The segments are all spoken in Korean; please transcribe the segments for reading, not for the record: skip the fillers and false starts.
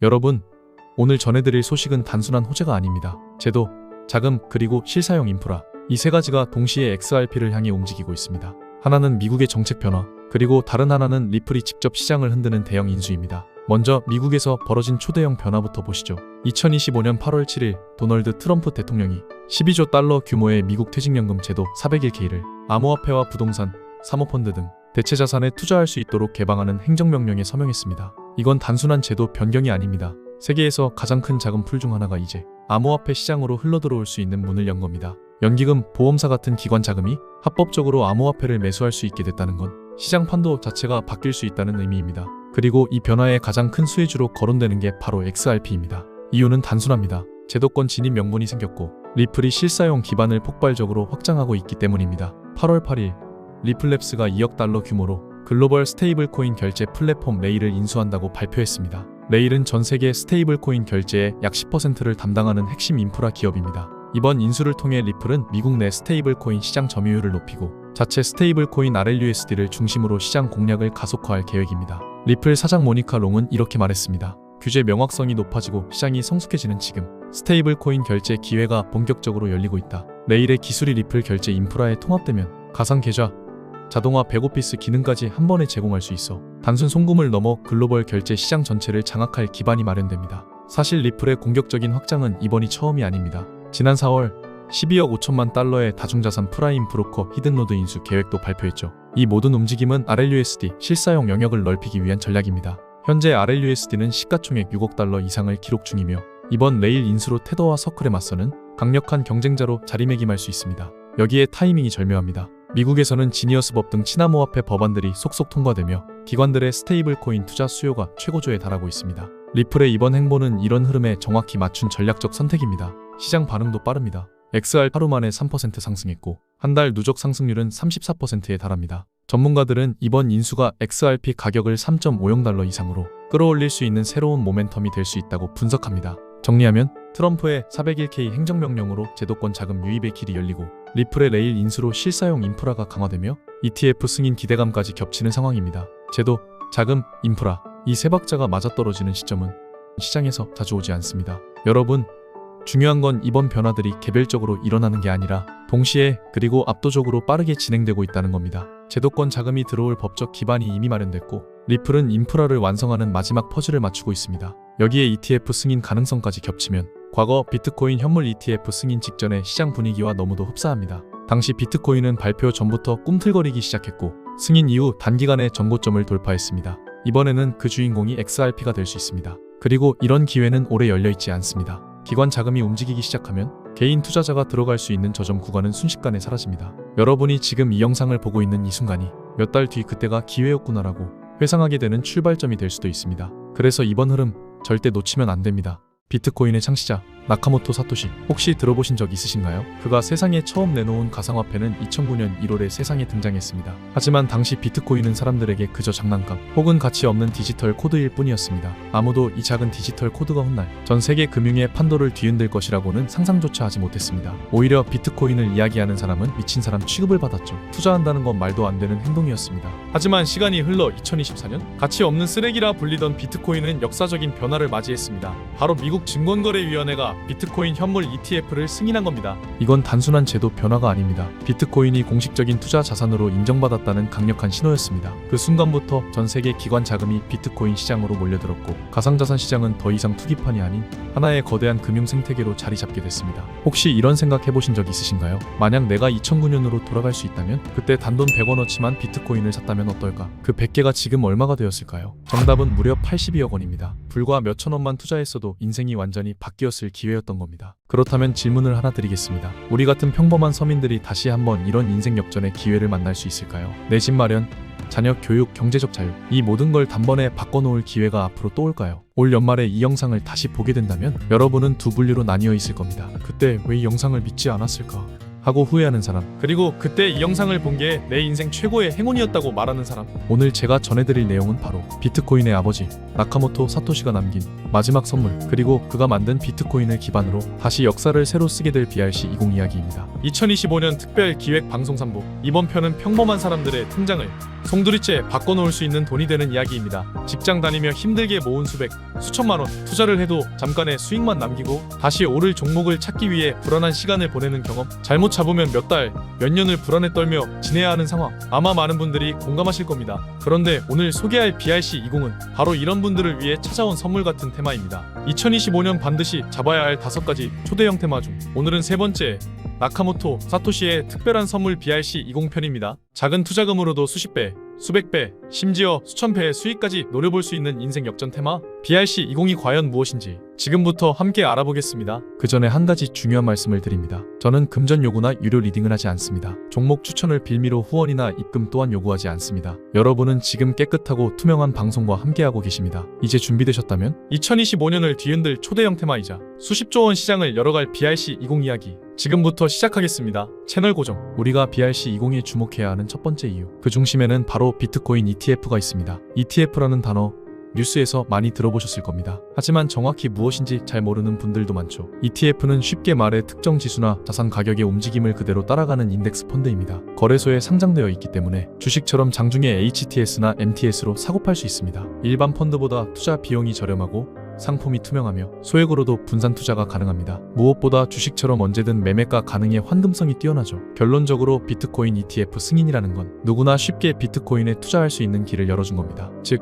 여러분, 오늘 전해드릴 소식은 단순한 호재가 아닙니다. 제도, 자금, 그리고 실사용 인프라, 이 세 가지가 동시에 XRP를 향해 움직이고 있습니다. 하나는 미국의 정책 변화, 그리고 다른 하나는 리플이 직접 시장을 흔드는 대형 인수입니다. 먼저 미국에서 벌어진 초대형 변화부터 보시죠. 2025년 8월 7일 도널드 트럼프 대통령이 12조 달러 규모의 미국 퇴직연금 제도 401K를 암호화폐와 부동산, 사모펀드 등 대체 자산에 투자할 수 있도록 개방하는 행정명령에 서명했습니다. 이건 단순한 제도 변경이 아닙니다. 세계에서 가장 큰 자금 풀 중 하나가 이제 암호화폐 시장으로 흘러들어올 수 있는 문을 연 겁니다. 연기금, 보험사 같은 기관 자금이 합법적으로 암호화폐를 매수할 수 있게 됐다는 건 시장 판도 자체가 바뀔 수 있다는 의미입니다. 그리고 이 변화의 가장 큰 수혜주로 거론되는 게 바로 XRP입니다. 이유는 단순합니다. 제도권 진입 명분이 생겼고 리플이 실사용 기반을 폭발적으로 확장하고 있기 때문입니다. 8월 8일 리플랩스가 2억 달러 규모로 글로벌 스테이블코인 결제 플랫폼 레일을 인수한다고 발표했습니다. 레일은 전 세계 스테이블코인 결제의 약 10%를 담당하는 핵심 인프라 기업입니다. 이번 인수를 통해 리플은 미국 내 스테이블코인 시장 점유율을 높이고 자체 스테이블코인 RLUSD를 중심으로 시장 공략을 가속화할 계획입니다. 리플 사장 모니카 롱은 이렇게 말했습니다. 규제 명확성이 높아지고 시장이 성숙해지는 지금 스테이블코인 결제 기회가 본격적으로 열리고 있다. 레일의 기술이 리플 결제 인프라에 통합되면 가상 계좌, 자동화 백오피스 기능까지 한 번에 제공할 수 있어 단순 송금을 넘어 글로벌 결제 시장 전체를 장악할 기반이 마련됩니다. 사실 리플의 공격적인 확장은 이번이 처음이 아닙니다. 지난 4월 12억 5천만 달러의 다중자산 프라임 브로커 히든로드 인수 계획도 발표했죠. 이 모든 움직임은 RLUSD 실사용 영역을 넓히기 위한 전략입니다. 현재 RLUSD는 시가총액 6억 달러 이상을 기록 중이며 이번 레일 인수로 테더와 서클에 맞서는 강력한 경쟁자로 자리매김할 수 있습니다. 여기에 타이밍이 절묘합니다. 미국에서는 지니어스법 등 친암호화폐 법안들이 속속 통과되며 기관들의 스테이블코인 투자 수요가 최고조에 달하고 있습니다. 리플의 이번 행보는 이런 흐름에 정확히 맞춘 전략적 선택입니다. 시장 반응도 빠릅니다. XR 하루 만에 3% 상승했고 한 달 누적 상승률은 34%에 달합니다. 전문가들은 이번 인수가 XRP 가격을 3.50달러 이상으로 끌어올릴 수 있는 새로운 모멘텀이 될 수 있다고 분석합니다. 정리하면 트럼프의 401K 행정명령으로 제도권 자금 유입의 길이 열리고 리플의 레일 인수로 실사용 인프라가 강화되며 ETF 승인 기대감까지 겹치는 상황입니다. 제도, 자금, 인프라, 이 세 박자가 맞아떨어지는 시점은 시장에서 자주 오지 않습니다. 여러분, 중요한 건 이번 변화들이 개별적으로 일어나는 게 아니라 동시에 그리고 압도적으로 빠르게 진행되고 있다는 겁니다. 제도권 자금이 들어올 법적 기반이 이미 마련됐고 리플은 인프라를 완성하는 마지막 퍼즐을 맞추고 있습니다. 여기에 ETF 승인 가능성까지 겹치면 과거 비트코인 현물 ETF 승인 직전의 시장 분위기와 너무도 흡사합니다. 당시 비트코인은 발표 전부터 꿈틀거리기 시작했고 승인 이후 단기간에 전고점을 돌파했습니다. 이번에는 그 주인공이 XRP가 될 수 있습니다. 그리고 이런 기회는 오래 열려있지 않습니다. 기관 자금이 움직이기 시작하면 개인 투자자가 들어갈 수 있는 저점 구간은 순식간에 사라집니다. 여러분이 지금 이 영상을 보고 있는 이 순간이 몇 달 뒤 그때가 기회였구나라고 회상하게 되는 출발점이 될 수도 있습니다. 그래서 이번 흐름 절대 놓치면 안 됩니다. 비트코인의 창시자 나카모토 사토시 혹시 들어보신 적 있으신가요? 그가 세상에 처음 내놓은 가상화폐는 2009년 1월에 세상에 등장했습니다. 하지만 당시 비트코인은 사람들에게 그저 장난감 혹은 가치 없는 디지털 코드일 뿐이었습니다. 아무도 이 작은 디지털 코드가 훗날 전 세계 금융의 판도를 뒤흔들 것이라고는 상상조차 하지 못했습니다. 오히려 비트코인을 이야기하는 사람은 미친 사람 취급을 받았죠. 투자한다는 건 말도 안 되는 행동이었습니다. 하지만 시간이 흘러 2024년 가치 없는 쓰레기라 불리던 비트코인은 역사적인 변화를 맞이했습니다. 바로 미국 증권거래위원회가 비트코인 현물 ETF를 승인한 겁니다. 이건 단순한 제도 변화가 아닙니다. 비트코인이 공식적인 투자 자산으로 인정받았다는 강력한 신호였습니다. 그 순간부터 전 세계 기관 자금이 비트코인 시장으로 몰려들었고 가상자산 시장은 더 이상 투기판이 아닌 하나의 거대한 금융 생태계로 자리 잡게 됐습니다. 혹시 이런 생각 해보신 적 있으신가요? 만약 내가 2009년으로 돌아갈 수 있다면 그때 단돈 100원어치만 비트코인을 샀다면 어떨까? 그 100개가 지금 얼마가 되었을까요? 정답은 무려 82억 원입니다. 불과 몇천 원만 투자했어도 인생이 완전히 바뀌었을 기회였던 겁니다. 그렇다면 질문을 하나 드리겠습니다. 우리 같은 평범한 서민들이 다시 한번 이런 인생 역전의 기회를 만날 수 있을까요? 내 집 마련, 자녀 교육, 경제적 자유, 이 모든 걸 단번에 바꿔놓을 기회가 앞으로 또 올까요? 올 연말에 이 영상을 다시 보게 된다면 여러분은 두 분류로 나뉘어 있을 겁니다. 그때 왜 이 영상을 믿지 않았을까? 하고 후회하는 사람, 그리고 그때 이 영상을 본 게 내 인생 최고의 행운이었다고 말하는 사람. 오늘 제가 전해드릴 내용은 바로 비트코인의 아버지 나카모토 사토시가 남긴 마지막 선물, 그리고 그가 만든 비트코인을 기반으로 다시 역사를 새로 쓰게 될 BRC20 이야기입니다. 2025년 특별 기획 방송 3부. 이번 편은 평범한 사람들의 통장을 송두리째 바꿔놓을 수 있는 돈이 되는 이야기입니다. 직장 다니며 힘들게 모은 수백, 수천만 원 투자를 해도 잠깐의 수익만 남기고 다시 오를 종목을 찾기 위해 불안한 시간을 보내는 경험. 잘못 잡으면 몇 달, 몇 년을 불안에 떨며 지내야 하는 상황. 아마 많은 분들이 공감하실 겁니다. 그런데 오늘 소개할 BRC20은 바로 이런 분들을 위해 찾아온 선물 같은 테마입니다. 2025년 반드시 잡아야 할 5가지 초대형 테마 중 오늘은 세 번째, 나카모토 사토시의 특별한 선물 BRC20 편입니다. 작은 투자금으로도 수십 배, 수백 배, 심지어 수천 배의 수익까지 노려볼 수 있는 인생 역전 테마 BRC20이 과연 무엇인지 지금부터 함께 알아보겠습니다. 그 전에 한 가지 중요한 말씀을 드립니다. 저는 금전 요구나 유료 리딩을 하지 않습니다. 종목 추천을 빌미로 후원이나 입금 또한 요구하지 않습니다. 여러분은 지금 깨끗하고 투명한 방송과 함께하고 계십니다. 이제 준비되셨다면 2025년을 뒤흔들 초대형 테마이자 수십조 원 시장을 열어갈 BRC20 이야기 지금부터 시작하겠습니다. 채널 고정. 우리가 BRC20에 주목해야 하는 첫 번째 이유, 그 중심에는 바로 비트코인 ETF가 있습니다. ETF라는 단어 뉴스에서 많이 들어보셨을 겁니다. 하지만 정확히 무엇인지 잘 모르는 분들도 많죠. ETF는 쉽게 말해 특정 지수나 자산 가격의 움직임을 그대로 따라가는 인덱스 펀드입니다. 거래소에 상장되어 있기 때문에 주식처럼 장중에 HTS나 MTS로 사고팔 수 있습니다. 일반 펀드보다 투자 비용이 저렴하고 상품이 투명하며 소액으로도 분산 투자가 가능합니다. 무엇보다 주식처럼 언제든 매매가 가능해 환금성이 뛰어나죠. 결론적으로 비트코인 ETF 승인이라는 건 누구나 쉽게 비트코인에 투자할 수 있는 길을 열어준 겁니다. 즉,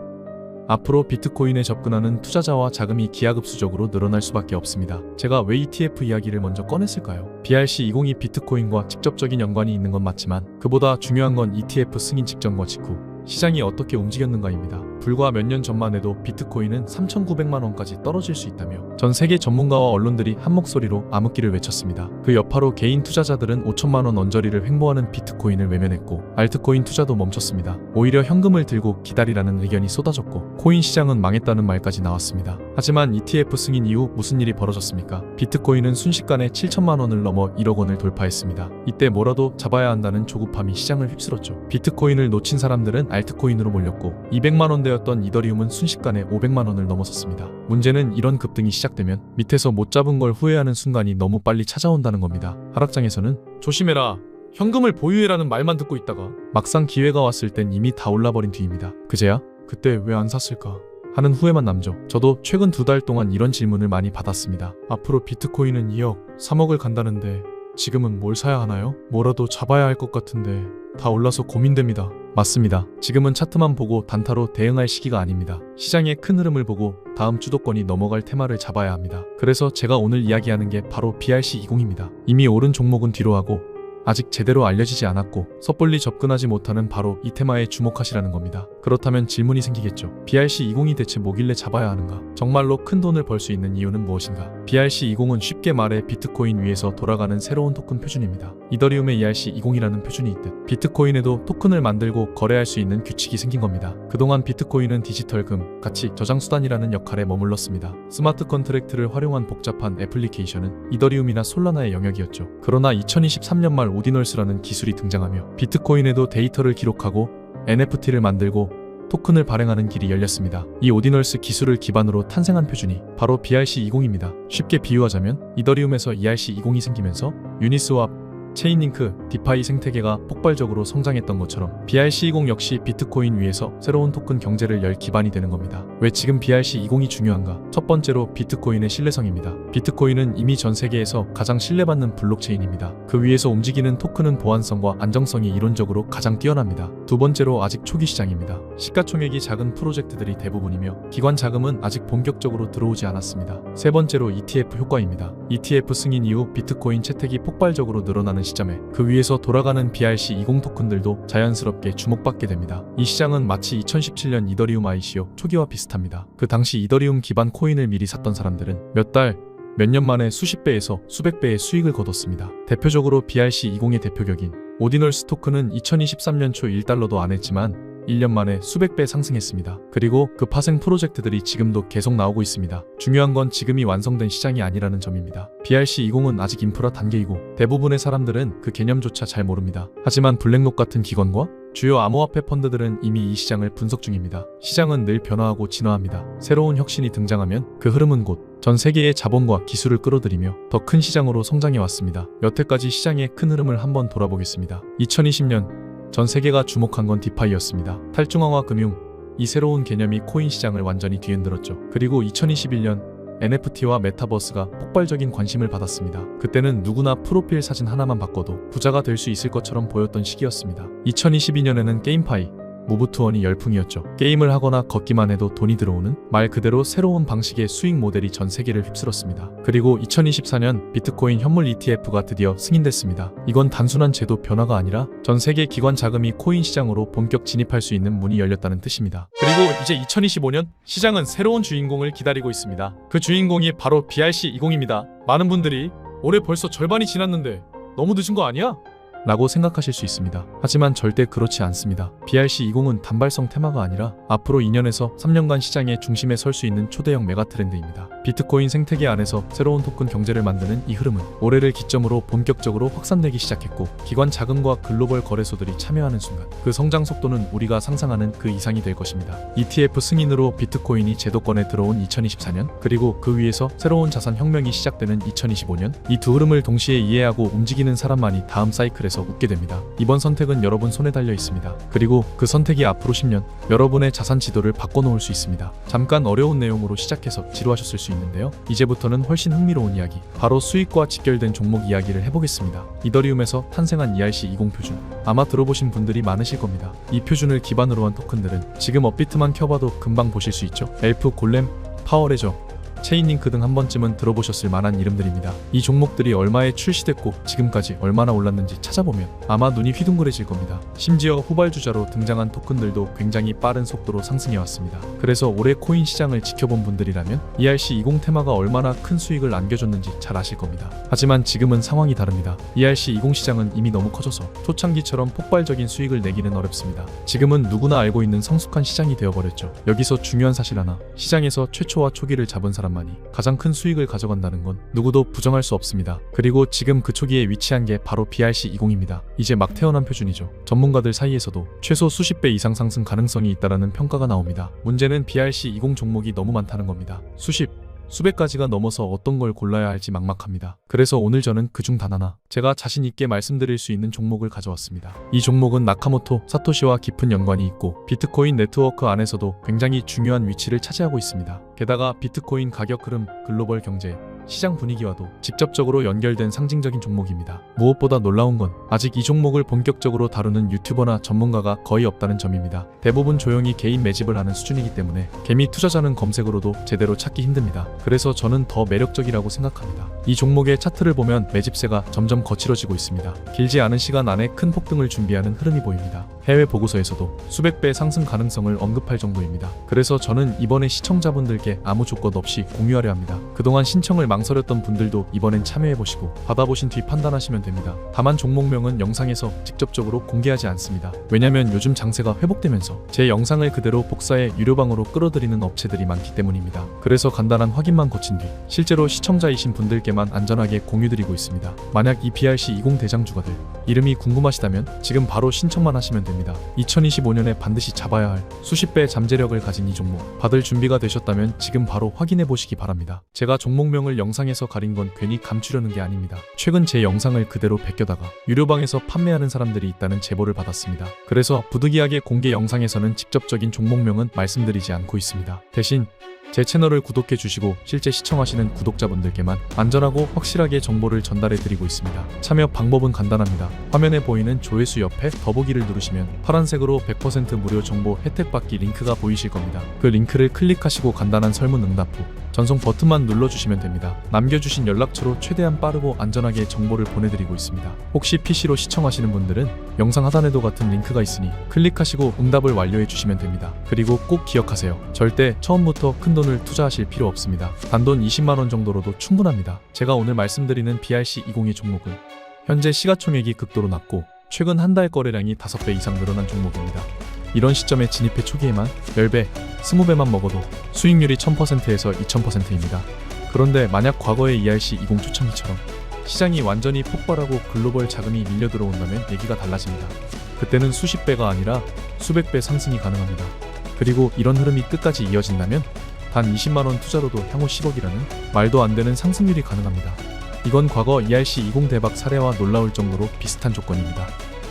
앞으로 비트코인에 접근하는 투자자와 자금이 기하급수적으로 늘어날 수밖에 없습니다. 제가 왜 ETF 이야기를 먼저 꺼냈을까요? BRC20이 비트코인과 직접적인 연관이 있는 건 맞지만 그보다 중요한 건 ETF 승인 직전과 직후 시장이 어떻게 움직였는가입니다. 불과 몇 년 전만 해도 비트코인은 3,900만 원까지 떨어질 수 있다며 전 세계 전문가와 언론들이 한 목소리로 암흑기를 외쳤습니다. 그 여파로 개인 투자자들은 5천만 원 언저리를 횡보하는 비트코인을 외면했고 알트코인 투자도 멈췄습니다. 오히려 현금을 들고 기다리라는 의견이 쏟아졌고 코인 시장은 망했다는 말까지 나왔습니다. 하지만 ETF 승인 이후 무슨 일이 벌어졌습니까? 비트코인은 순식간에 7천만 원을 넘어 1억 원을 돌파했습니다. 이때 뭐라도 잡아야 한다는 조급함이 시장을 휩쓸었죠. 비트코인을 놓친 사람들은 알트코인으로 몰렸고 200만 원대였던 이더리움은 순식간에 500만 원을 넘어섰습니다. 문제는 이런 급등이 시작되면 밑에서 못 잡은 걸 후회하는 순간이 너무 빨리 찾아온다는 겁니다. 하락장에서는 조심해라, 현금을 보유해라는 말만 듣고 있다가 막상 기회가 왔을 땐 이미 다 올라버린 뒤입니다. 그제야 그때 왜 안 샀을까 하는 후회만 남죠. 저도 최근 2달 동안 이런 질문을 많이 받았습니다. 앞으로 비트코인은 2억, 3억을 간다는데 지금은 뭘 사야 하나요? 뭐라도 잡아야 할 것 같은데 다 올라서 고민됩니다. 맞습니다. 지금은 차트만 보고 단타로 대응할 시기가 아닙니다. 시장의 큰 흐름을 보고 다음 주도권이 넘어갈 테마를 잡아야 합니다. 그래서 제가 오늘 이야기하는 게 바로 BRC20입니다. 이미 오른 종목은 뒤로 하고 아직 제대로 알려지지 않았고 섣불리 접근하지 못하는 바로 이 테마에 주목하시라는 겁니다. 그렇다면 질문이 생기겠죠. BRC20이 대체 뭐길래 잡아야 하는가? 정말로 큰 돈을 벌 수 있는 이유는 무엇인가? BRC20은 쉽게 말해 비트코인 위에서 돌아가는 새로운 토큰 표준입니다. 이더리움의 ERC20이라는 표준이 있듯 비트코인에도 토큰을 만들고 거래할 수 있는 규칙이 생긴 겁니다. 그동안 비트코인은 디지털금, 가치 저장 수단이라는 역할에 머물렀습니다. 스마트 컨트랙트를 활용한 복잡한 애플리케이션은 이더리움이나 솔라나의 영역이었죠. 그러나 2023년 말 오디널스라는 기술이 등장하며 비트코인에도 데이터를 기록하고 NFT를 만들고 토큰을 발행하는 길이 열렸습니다. 이 오디널스 기술을 기반으로 탄생한 표준이 바로 BRC20입니다. 쉽게 비유하자면 이더리움에서 ERC20이 생기면서 유니스왑, 체인링크, 디파이 생태계가 폭발적으로 성장했던 것처럼 BRC20 역시 비트코인 위에서 새로운 토큰 경제를 열 기반이 되는 겁니다. 왜 지금 BRC20이 중요한가? 첫 번째로 비트코인의 신뢰성입니다. 비트코인은 이미 전 세계에서 가장 신뢰받는 블록체인입니다. 그 위에서 움직이는 토큰은 보안성과 안정성이 이론적으로 가장 뛰어납니다. 두 번째로 아직 초기 시장입니다. 시가총액이 작은 프로젝트들이 대부분이며 기관 자금은 아직 본격적으로 들어오지 않았습니다. 세 번째로 ETF 효과입니다. ETF 승인 이후 비트코인 채택이 폭발적으로 늘어나는 시점에 그 위에서 돌아가는 BRC20 토큰들도 자연스럽게 주목받게 됩니다. 이 시장은 마치 2017년 이더리움 ICO 초기와 비슷합니다. 그 당시 이더리움 기반 코인을 미리 샀던 사람들은 몇 달, 몇 년 만에 수십 배에서 수백 배의 수익을 거뒀습니다. 대표적으로 BRC20의 대표격인 오디널스 토큰은 2023년 초 1달러도 안 했지만 1년 만에 수백 배 상승했습니다. 그리고 그 파생 프로젝트들이 지금도 계속 나오고 있습니다. 중요한 건 지금이 완성된 시장이 아니라는 점입니다. BRC20은 아직 인프라 단계이고 대부분의 사람들은 그 개념조차 잘 모릅니다. 하지만 블랙록 같은 기관과 주요 암호화폐 펀드들은 이미 이 시장을 분석 중입니다. 시장은 늘 변화하고 진화합니다. 새로운 혁신이 등장하면 그 흐름은 곧 전 세계의 자본과 기술을 끌어들이며 더 큰 시장으로 성장해 왔습니다. 여태까지 시장의 큰 흐름을 한번 돌아보겠습니다. 2020년 전 세계가 주목한 건 디파이였습니다. 탈중앙화 금융, 이 새로운 개념이 코인 시장을 완전히 뒤흔들었죠. 그리고 2021년 NFT와 메타버스가 폭발적인 관심을 받았습니다. 그때는 누구나 프로필 사진 하나만 바꿔도 부자가 될 수 있을 것처럼 보였던 시기였습니다. 2022년에는 게임파이, 무브투원이 열풍이었죠. 게임을 하거나 걷기만 해도 돈이 들어오는 말 그대로 새로운 방식의 수익 모델이 전 세계를 휩쓸었습니다. 그리고 2024년 비트코인 현물 ETF가 드디어 승인됐습니다. 이건 단순한 제도 변화가 아니라 전 세계 기관 자금이 코인 시장으로 본격 진입할 수 있는 문이 열렸다는 뜻입니다. 그리고 이제 2025년 시장은 새로운 주인공을 기다리고 있습니다. 그 주인공이 바로 BRC20입니다. 많은 분들이 올해 벌써 절반이 지났는데 너무 늦은 거 아니야? 라고 생각하실 수 있습니다. 하지만 절대 그렇지 않습니다. BRC20은 단발성 테마가 아니라 앞으로 2년에서 3년간 시장의 중심에 설 수 있는 초대형 메가 트렌드입니다. 비트코인 생태계 안에서 새로운 토큰 경제를 만드는 이 흐름은 올해를 기점으로 본격적으로 확산되기 시작했고, 기관 자금과 글로벌 거래소들이 참여하는 순간 그 성장 속도는 우리가 상상하는 그 이상이 될 것입니다. ETF 승인으로 비트코인이 제도권에 들어온 2024년, 그리고 그 위에서 새로운 자산 혁명이 시작되는 2025년, 이 두 흐름을 동시에 이해하고 움직이는 사람만이 다음 사이클에서 웃게 됩니다. 이번 선택은 여러분 손에 달려 있습니다. 그리고 그 선택이 앞으로 10년 여러분의 자산 지도를 바꿔놓을 수 있습니다. 잠깐 어려운 내용으로 시작해서 지루하셨을 수 있는데요. 이제부터는 훨씬 흥미로운 이야기, 바로 수익과 직결된 종목 이야기를 해보겠습니다. 이더리움에서 탄생한 ERC20 표준, 아마 들어보신 분들이 많으실 겁니다. 이 표준을 기반으로 한 토큰들은 지금 업비트만 켜봐도 금방 보실 수 있죠. 엘프, 골렘, 파워레저, 체인링크 등 한 번쯤은 들어보셨을 만한 이름들입니다. 이 종목들이 얼마에 출시됐고 지금까지 얼마나 올랐는지 찾아보면 아마 눈이 휘둥그레질 겁니다. 심지어 후발주자로 등장한 토큰들도 굉장히 빠른 속도로 상승해왔습니다. 그래서 올해 코인 시장을 지켜본 분들이라면 ERC20 테마가 얼마나 큰 수익을 안겨줬는지 잘 아실 겁니다. 하지만 지금은 상황이 다릅니다. ERC20 시장은 이미 너무 커져서 초창기처럼 폭발적인 수익을 내기는 어렵습니다. 지금은 누구나 알고 있는 성숙한 시장이 되어버렸죠. 여기서 중요한 사실 하나, 시장에서 최초와 초기를 잡은 사람만이 가장 큰 수익을 가져간다는 건 누구도 부정할 수 없습니다. 그리고 지금 그 초기에 위치한 게 바로 BRC20입니다. 이제 막 태어난 표준이죠. 전문가들 사이에서도 최소 수십 배 이상 상승 가능성이 있다라는 평가가 나옵니다. 문제는 BRC20 종목이 너무 많다는 겁니다. 수백 가지가 넘어서 어떤 걸 골라야 할지 막막합니다. 그래서 오늘 저는 그중 단 하나, 제가 자신 있게 말씀드릴 수 있는 종목을 가져왔습니다. 이 종목은 나카모토 사토시와 깊은 연관이 있고 비트코인 네트워크 안에서도 굉장히 중요한 위치를 차지하고 있습니다. 게다가 비트코인 가격 흐름, 글로벌 경제, 시장 분위기와도 직접적으로 연결된 상징적인 종목입니다. 무엇보다 놀라운 건 아직 이 종목을 본격적으로 다루는 유튜버나 전문가가 거의 없다는 점입니다. 대부분 조용히 개인 매집을 하는 수준이기 때문에 개미 투자자는 검색으로도 제대로 찾기 힘듭니다. 그래서 저는 더 매력적이라고 생각합니다. 이 종목의 차트를 보면 매집세가 점점 거칠어지고 있습니다. 길지 않은 시간 안에 큰 폭등을 준비하는 흐름이 보입니다. 해외 보고서에서도 수백 배 상승 가능성을 언급할 정도입니다. 그래서 저는 이번에 시청자분들께 아무 조건 없이 공유하려 합니다. 그동안 신청을 망설였던 분들도 이번엔 참여해보시고 받아보신 뒤 판단하시면 됩니다. 다만 종목명은 영상에서 직접적으로 공개하지 않습니다. 왜냐면 요즘 장세가 회복되면서 제 영상을 그대로 복사해 유료방으로 끌어들이는 업체들이 많기 때문입니다. 그래서 간단한 확인만 거친 뒤 실제로 시청자이신 분들께만 안전하게 공유드리고 있습니다. 만약 이 BRC20 대장주가들 이름이 궁금하시다면 지금 바로 신청만 하시면 됩니다. 2025년에 반드시 잡아야 할 수십 배 잠재력을 가진 이 종목, 받을 준비가 되셨다면 지금 바로 확인해 보시기 바랍니다. 제가 종목명을 영상에서 가린 건 괜히 감추려는 게 아닙니다. 최근 제 영상을 그대로 베껴다가 유료방에서 판매하는 사람들이 있다는 제보를 받았습니다. 그래서 부득이하게 공개 영상에서는 직접적인 종목명은 말씀드리지 않고 있습니다. 대신 제 채널을 구독해 주시고 실제 시청하시는 구독자분들께만 안전하고 확실하게 정보를 전달해 드리고 있습니다. 참여 방법은 간단합니다. 화면에 보이는 조회수 옆에 더보기를 누르시면 파란색으로 100% 무료 정보 혜택 받기 링크가 보이실 겁니다. 그 링크를 클릭하시고 간단한 설문 응답 후 전송 버튼만 눌러주시면 됩니다. 남겨주신 연락처로 최대한 빠르고 안전하게 정보를 보내드리고 있습니다. 혹시 PC로 시청하시는 분들은 영상 하단에도 같은 링크가 있으니 클릭하시고 응답을 완료해 주시면 됩니다. 그리고 꼭 기억하세요. 절대 처음부터 큰 돈을 투자하실 필요 없습니다. 단돈 20만원 정도로도 충분합니다. 제가 오늘 말씀드리는 BRC20의 종목은 현재 시가총액이 극도로 낮고 최근 한 달 거래량이 5배 이상 늘어난 종목입니다. 이런 시점에 진입해 초기에만 10배, 20배만 먹어도 수익률이 1000%에서 2000%입니다. 그런데 만약 과거의 ERC20 초창기처럼 시장이 완전히 폭발하고 글로벌 자금이 밀려 들어온다면 얘기가 달라집니다. 그때는 수십 배가 아니라 수백 배 상승이 가능합니다. 그리고 이런 흐름이 끝까지 이어진다면 단 20만원 투자로도 향후 10억이라는 말도 안 되는 상승률이 가능합니다. 이건 과거 ERC20 대박 사례와 놀라울 정도로 비슷한 조건입니다.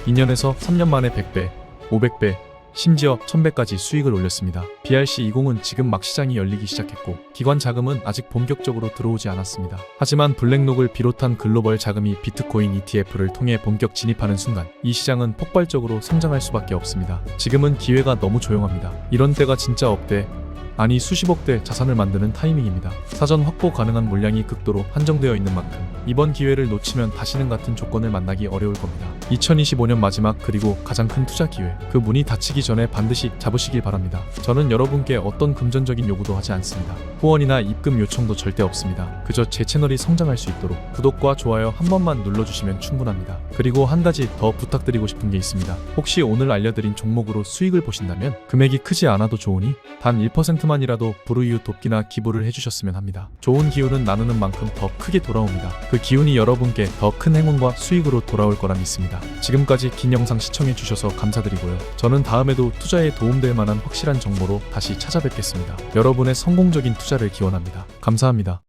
2년에서 3년 만에 100배, 500배, 심지어 1000배까지 수익을 올렸습니다. BRC20은 지금 막 시장이 열리기 시작했고 기관 자금은 아직 본격적으로 들어오지 않았습니다. 하지만 블랙록을 비롯한 글로벌 자금이 비트코인 ETF를 통해 본격 진입하는 순간 이 시장은 폭발적으로 성장할 수밖에 없습니다. 지금은 기회가 너무 조용합니다. 이런 때가 진짜 억대, 아니 수십억대 자산을 만드는 타이밍입니다. 사전 확보 가능한 물량이 극도로 한정되어 있는 만큼 이번 기회를 놓치면 다시는 같은 조건을 만나기 어려울 겁니다. 2025년 마지막 그리고 가장 큰 투자 기회, 그 문이 닫히기 전에 반드시 잡으시길 바랍니다. 저는 여러분께 어떤 금전적인 요구도 하지 않습니다. 후원이나 입금 요청도 절대 없습니다. 그저 제 채널이 성장할 수 있도록 구독과 좋아요 한 번만 눌러주시면 충분합니다. 그리고 한 가지 더 부탁드리고 싶은 게 있습니다. 혹시 오늘 알려드린 종목으로 수익을 보신다면 금액이 크지 않아도 좋으니 단 1%만이라도 불우이웃 돕기나 기부를 해주셨으면 합니다. 좋은 기운은 나누는 만큼 더 크게 돌아옵니다. 그 기운이 여러분께 더 큰 행운과 수익으로 돌아올 거라 믿습니다. 지금까지 긴 영상 시청해주셔서 감사드리고요. 저는 다음에도 투자에 도움될 만한 확실한 정보로 다시 찾아뵙겠습니다. 여러분의 성공적인 투자를 기원합니다. 감사합니다.